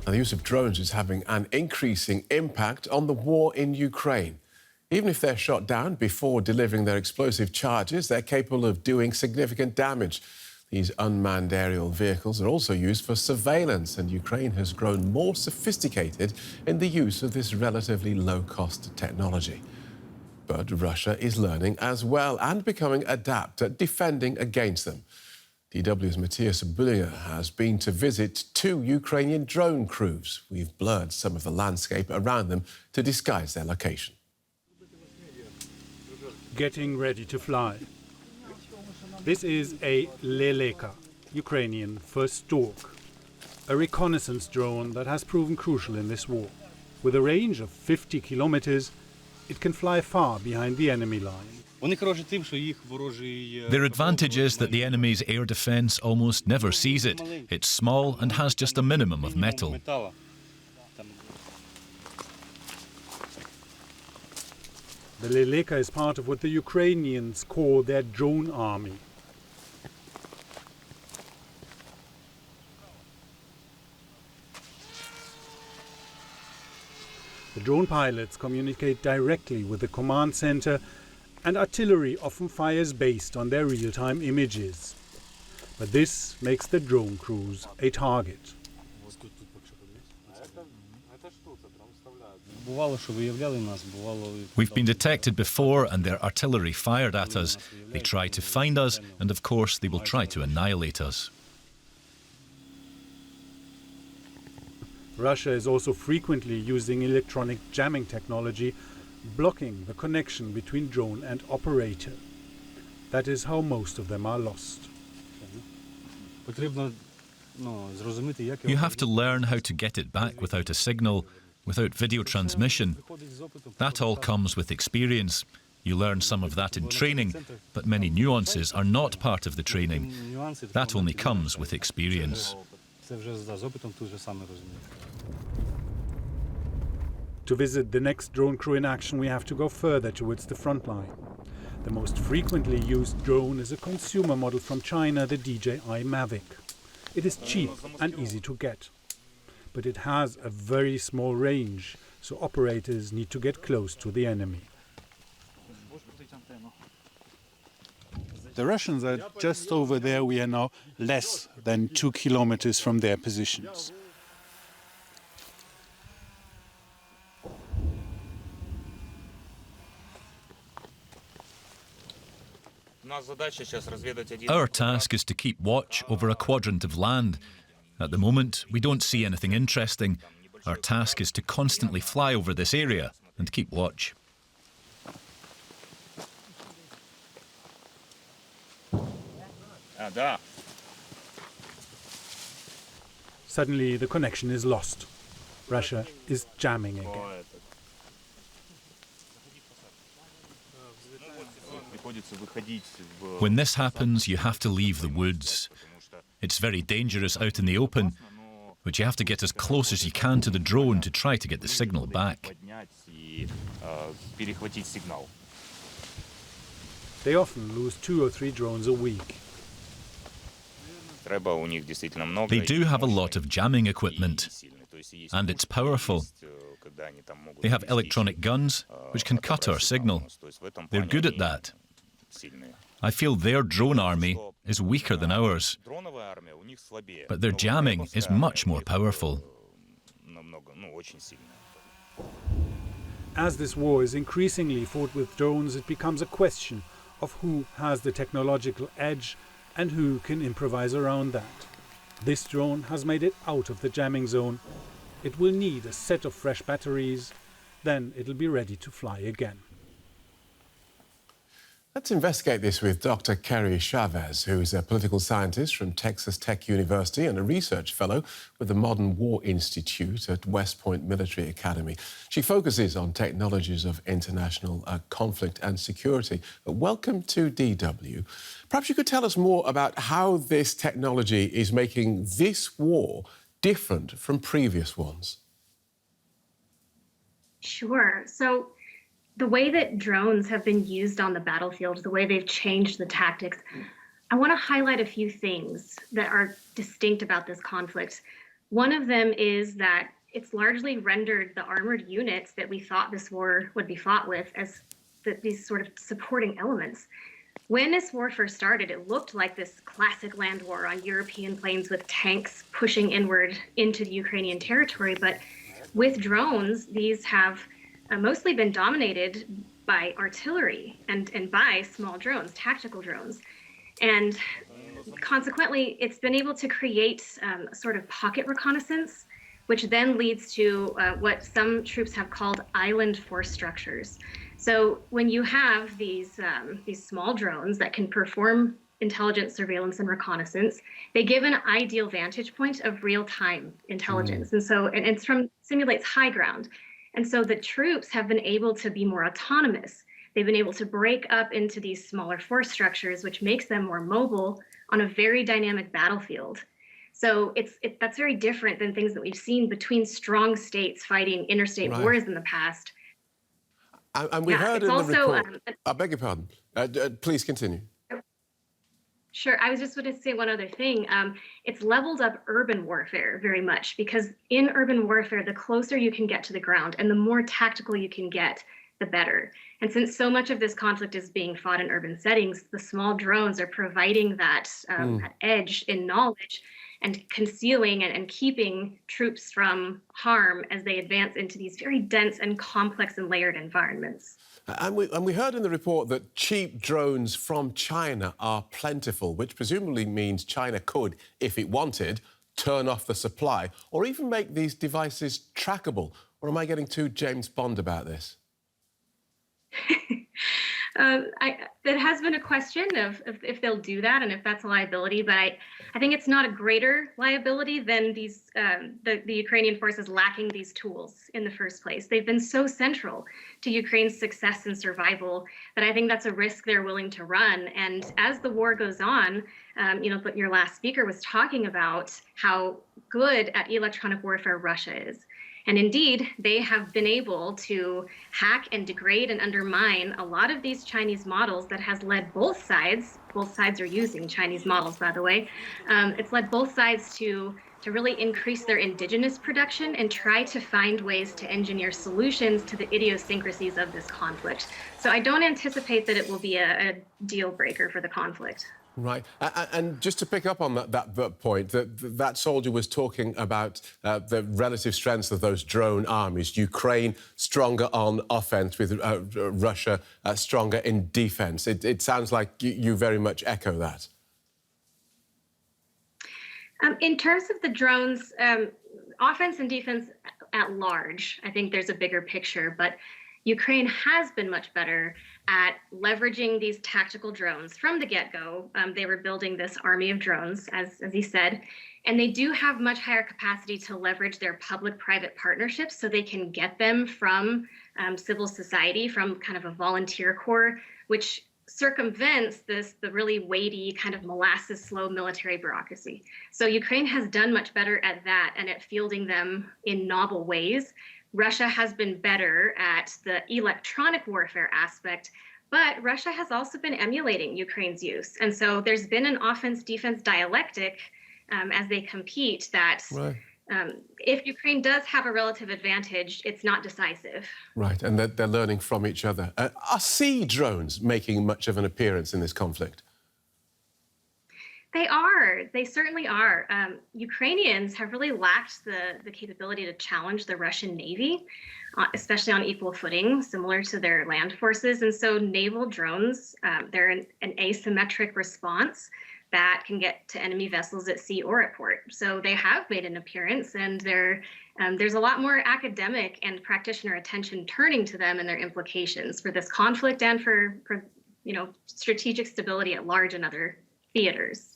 The use of drones is having an increasing impact on the war in Ukraine. Even if they're shot down before delivering their explosive charges, they're capable of doing significant damage. These unmanned aerial vehicles are also used for surveillance, and Ukraine has grown more sophisticated in the use of this relatively low-cost technology. But Russia is learning as well and becoming adept at defending against them. DW's Matthias Bullinger has been to visit 2 Ukrainian drone crews. We've blurred some of the landscape around them to disguise their location. Getting ready to fly. This is a Leleka, Ukrainian for stork, a reconnaissance drone that has proven crucial in this war. With a range of 50 kilometers, it can fly far behind the enemy line. Their advantage is that the enemy's air defence almost never sees it. It's small and has just a minimum of metal. The Leleka is part of what the Ukrainians call their drone army. The drone pilots communicate directly with the command center, and artillery often fires based on their real-time images. But this makes the drone crews a target. We've been detected before and their artillery fired at us. They try to find us and of course they will try to annihilate us. Russia is also frequently using electronic jamming technology, blocking the connection between drone and operator. That is how most of them are lost. You have to learn how to get it back without a signal, without video transmission. That all comes with experience. You learn some of that in training, but many nuances are not part of the training. That only comes with experience. To visit the next drone crew in action, we have to go further towards the front line. The most frequently used drone is a consumer model from China, the DJI Mavic. It is cheap and easy to get, but it has a very small range, so operators need to get close to the enemy. The Russians are just over there. We are now less than 2 kilometers from their positions. Our task is to keep watch over a quadrant of land. At the moment, we don't see anything interesting. Our task is to constantly fly over this area and keep watch. Suddenly, the connection is lost. Russia is jamming again. When this happens, you have to leave the woods. It's very dangerous out in the open, but you have to get as close as you can to the drone to try to get the signal back. They often lose 2 or 3 drones a week. They do have a lot of jamming equipment, and it's powerful. They have electronic guns, which can cut our signal. They're good at that. I feel their drone army is weaker than ours, but their jamming is much more powerful. As this war is increasingly fought with drones, it becomes a question of who has the technological edge and who can improvise around that. This drone has made it out of the jamming zone. It will need a set of fresh batteries, then it'll be ready to fly again. Let's investigate this with Dr. Carrie Chavez, who is a political scientist from Texas Tech University and a research fellow with the Modern War Institute at West Point Military Academy. She focuses on technologies of international conflict and security. Welcome to DW. Perhaps you could tell us more about how this technology is making this war different from previous ones. Sure. So the way that drones have been used on the battlefield, the way they've changed the tactics, I want to highlight a few things that are distinct about this conflict. One of them is that it's largely rendered the armored units that we thought this war would be fought with as these sort of supporting elements. When this war first started, it looked like this classic land war on European plains with tanks pushing inward into the Ukrainian territory. But with drones, these have mostly been dominated by artillery and by small drones, tactical drones. And consequently, it's been able to create a sort of pocket reconnaissance, which then leads to what some troops have called island force structures. So when you have these small drones that can perform intelligence, surveillance, and reconnaissance, they give an ideal vantage point of real-time intelligence. And so and it's simulates high ground. And so the troops have been able to be more autonomous. They've been able to break up into these smaller force structures, which makes them more mobile on a very dynamic battlefield. So that's very different than things that we've seen between strong states fighting interstate wars in the past. And we heard in the report... I beg your pardon. Please continue. Sure. I was just going to say one other thing. It's leveled up urban warfare very much, because in urban warfare, the closer you can get to the ground and the more tactical you can get, the better. And since so much of this conflict is being fought in urban settings, the small drones are providing that edge in knowledge and concealing and keeping troops from harm as they advance into these very dense and complex and layered environments. And we heard in the report that cheap drones from China are plentiful, which presumably means China could, if it wanted, turn off the supply or even make these devices trackable. Or am I getting too James Bond about this? That has been a question of if they'll do that and if that's a liability, but I think it's not a greater liability than the Ukrainian forces lacking these tools in the first place. They've been so central to Ukraine's success and survival that I think that's a risk they're willing to run. And as the war goes on, what your last speaker was talking about, how good at electronic warfare Russia is. And indeed, they have been able to hack and degrade and undermine a lot of these Chinese models that has led both sides are using Chinese models, by the way, it's led both sides to really increase their indigenous production and try to find ways to engineer solutions to the idiosyncrasies of this conflict. So I don't anticipate that it will be a deal breaker for the conflict. Right. And just to pick up on that point, that soldier was talking about the relative strengths of those drone armies. Ukraine stronger on offense, with Russia stronger in defense. It sounds like you very much echo that. In terms of the drones, offense and defense at large, I think there's a bigger picture, but Ukraine has been much better at leveraging these tactical drones from the get-go. They were building this army of drones, as he said, and they do have much higher capacity to leverage their public-private partnerships, so they can get them from civil society, from kind of a volunteer corps, which circumvents the really weighty kind of molasses slow military bureaucracy. So Ukraine has done much better at that and at fielding them in novel ways. Russia has been better at the electronic warfare aspect, but Russia has also been emulating Ukraine's use. And so there's been an offense-defense dialectic as they compete that if Ukraine does have a relative advantage, it's not decisive. Right, and they're learning from each other. Are sea drones making much of an appearance in this conflict? They are. They certainly are. Ukrainians have really lacked the capability to challenge the Russian Navy, especially on equal footing, similar to their land forces. And so naval drones, they're an asymmetric response that can get to enemy vessels at sea or at port. So they have made an appearance, and there's a lot more academic and practitioner attention turning to them and their implications for this conflict and for strategic stability at large in other theaters.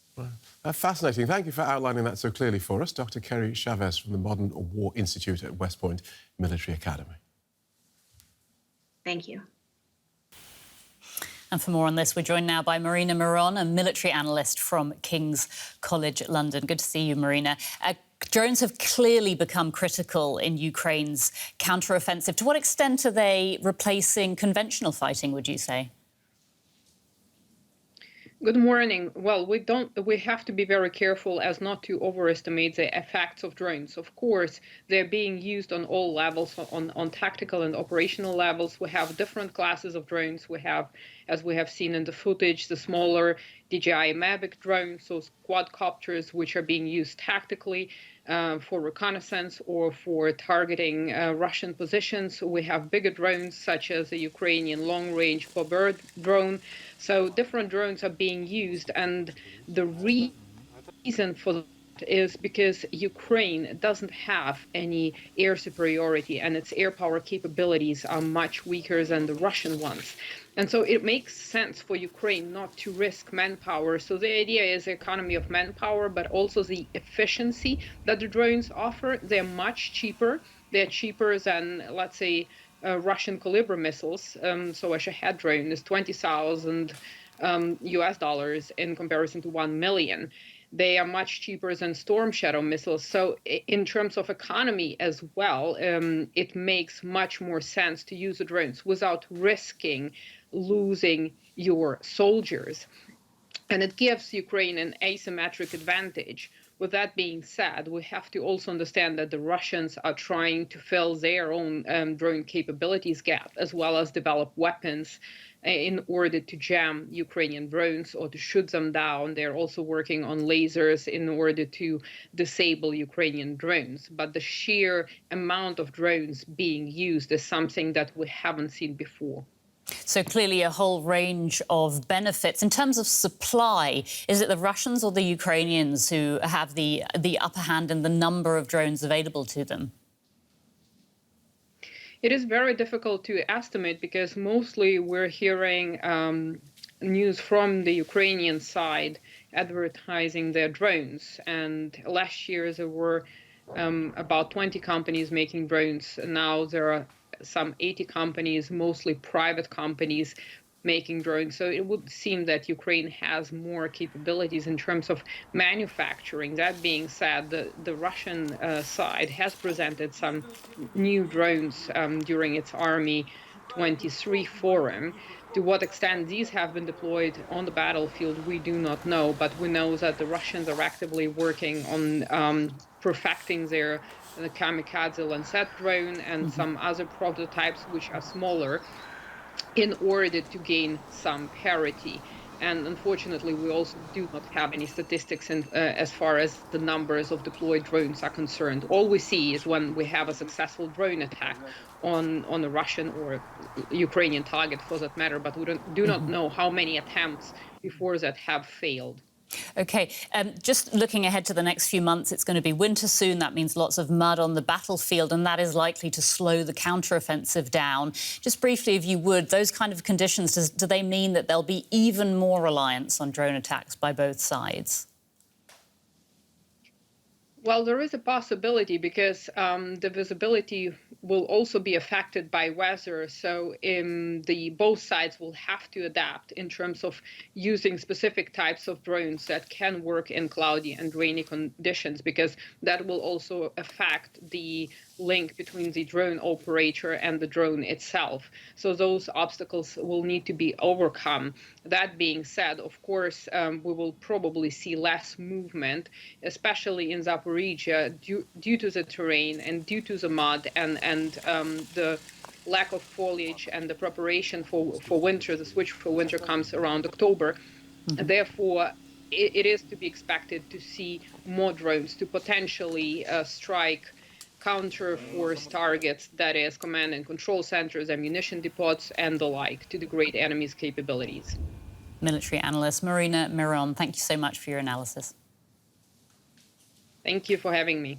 Fascinating. Thank you for outlining that so clearly for us. Dr. Carrie Chavez from the Modern War Institute at West Point Military Academy. Thank you. And for more on this, we're joined now by Marina Moron, a military analyst from King's College London. Good to see you, Marina. Drones have clearly become critical in Ukraine's counteroffensive. To what extent are they replacing conventional fighting, would you say? Good morning. Well, we have to be very careful as not to overestimate the effects of drones. Of course, they're being used on all levels, on tactical and operational levels. We have different classes of drones. We have, as we have seen in the footage, the smaller DJI Mavic drones, those quadcopters, which are being used tactically for reconnaissance or for targeting Russian positions. We have bigger drones, such as the Ukrainian long-range Bobber drone. So different drones are being used, and the reason for that is because Ukraine doesn't have any air superiority, and its air power capabilities are much weaker than the Russian ones. And so it makes sense for Ukraine not to risk manpower. So the idea is the economy of manpower, but also the efficiency that the drones offer. They're much cheaper. They're cheaper than, let's say, Russian Kalibr missiles. So a Shahed drone is 20,000 US dollars in comparison to 1 million. They are much cheaper than Storm Shadow missiles. So in terms of economy as well, it makes much more sense to use the drones without risking losing your soldiers. And it gives Ukraine an asymmetric advantage. With that being said, we have to also understand that the Russians are trying to fill their own drone capabilities gap, as well as develop weapons in order to jam Ukrainian drones or to shoot them down. They're also working on lasers in order to disable Ukrainian drones. But the sheer amount of drones being used is something that we haven't seen before. So clearly a whole range of benefits. In terms of supply, is it the Russians or the Ukrainians who have the upper hand in the number of drones available to them? It is very difficult to estimate because mostly we're hearing news from the Ukrainian side advertising their drones. And last year there were about 20 companies making drones. Now there are some 80 companies, mostly private companies, making drones. So it would seem that Ukraine has more capabilities in terms of manufacturing. That being said, the Russian side has presented some new drones during its Army 23 forum. To what extent these have been deployed on the battlefield, we do not know, but we know that the Russians are actively working on perfecting their the kamikaze Lancet drone and some other prototypes which are smaller in order to gain some parity. And unfortunately, we also do not have any statistics as far as the numbers of deployed drones are concerned. All we see is when we have a successful drone attack on a Russian or Ukrainian target for that matter, but we do not know how many attempts before that have failed. OK, just looking ahead to the next few months, it's going to be winter soon. That means lots of mud on the battlefield, and that is likely to slow the counteroffensive down. Just briefly, if you would, those kind of conditions, do they mean that there'll be even more reliance on drone attacks by both sides? Well, there is a possibility because the visibility will also be affected by weather. So both sides will have to adapt in terms of using specific types of drones that can work in cloudy and rainy conditions, because that will also affect the link between the drone operator and the drone itself. So those obstacles will need to be overcome. That being said, of course, we will probably see less movement, especially in Zaporizhia, due to the terrain and due to the mud and the lack of foliage and the preparation for winter. The switch for winter comes around October. Therefore, it is to be expected to see more drones to potentially strike counter-force targets, that is, command and control centers, ammunition depots, and the like, to degrade enemies' capabilities. Military analyst Marina Moron, thank you so much for your analysis. Thank you for having me.